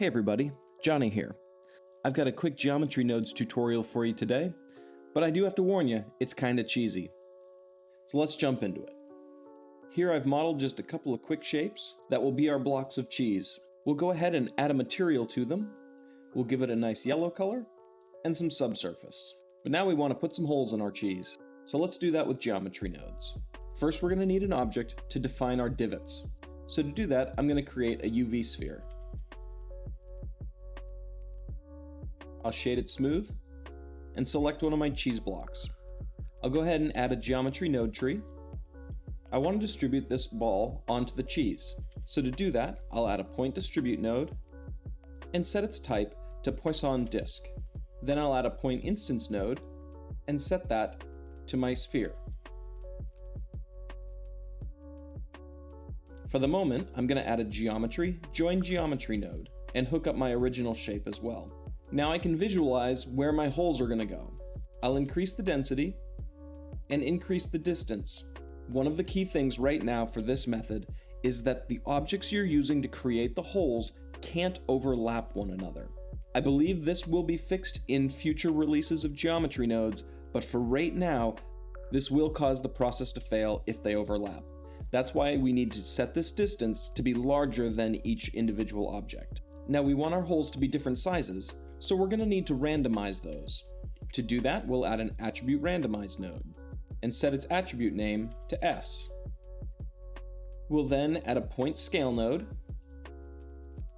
Hey everybody, Johnny here. I've got a quick geometry nodes tutorial for you today, but I do have to warn you, it's kinda cheesy. So let's jump into it. Here I've modeled just a couple of quick shapes that will be our blocks of cheese. We'll go ahead and add a material to them. We'll give it a nice yellow color and some subsurface. But now we want to put some holes in our cheese. So let's do that with geometry nodes. First we're going to need an object to define our divots. So to do that, I'm going to create a UV sphere. I'll shade it smooth and select one of my cheese blocks. I'll go ahead and add a geometry node tree. I want to distribute this ball onto the cheese. So to do that, I'll add a point distribute node and set its type to Poisson disk. Then I'll add a point instance node and set that to my sphere. For the moment, I'm going to add a geometry join geometry node and hook up my original shape as well. Now I can visualize where my holes are going to go. I'll increase the density and increase the distance. One of the key things right now for this method is that the objects you're using to create the holes can't overlap one another. I believe this will be fixed in future releases of geometry nodes, but for right now, this will cause the process to fail if they overlap. That's why we need to set this distance to be larger than each individual object. Now we want our holes to be different sizes, so we're going to need to randomize those. To do that, we'll add an attribute randomize node and set its attribute name to S. We'll then add a point scale node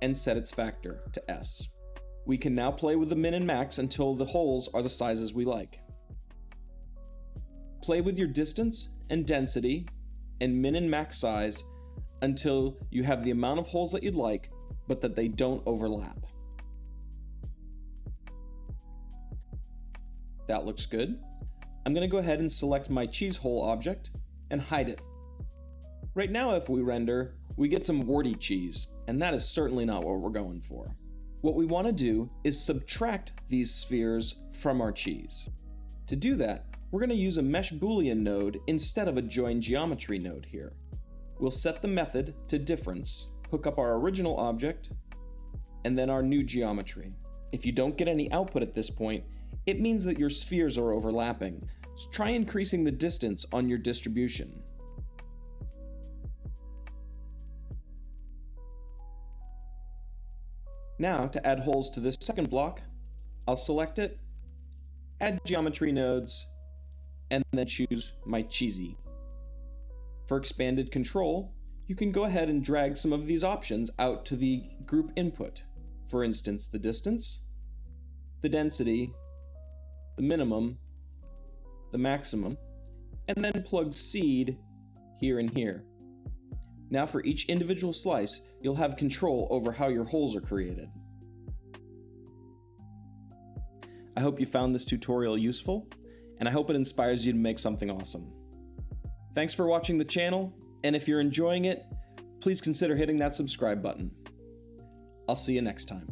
and set its factor to S. We can now play with the min and max until the holes are the sizes we like. Play with your distance and density and min and max size until you have the amount of holes that you'd like, but that they don't overlap. That looks good. I'm going to go ahead and select my cheese hole object and hide it. Right now, if we render, we get some warty cheese, and that is certainly not what we're going for. What we want to do is subtract these spheres from our cheese. To do that, we're going to use a mesh boolean node instead of a join geometry node here. We'll set the method to difference, hook up our original object, and then our new geometry. If you don't get any output at this point, it means that your spheres are overlapping. So try increasing the distance on your distribution. Now, to add holes to this second block, I'll select it, add geometry nodes, and then choose my cheesy. For expanded control, you can go ahead and drag some of these options out to the group input. For instance, the distance, the density, the minimum, the maximum, and then plug seed here and here. Now for each individual slice, you'll have control over how your holes are created. I hope you found this tutorial useful, and I hope it inspires you to make something awesome. Thanks for watching the channel, and if you're enjoying it, please consider hitting that subscribe button. I'll see you next time.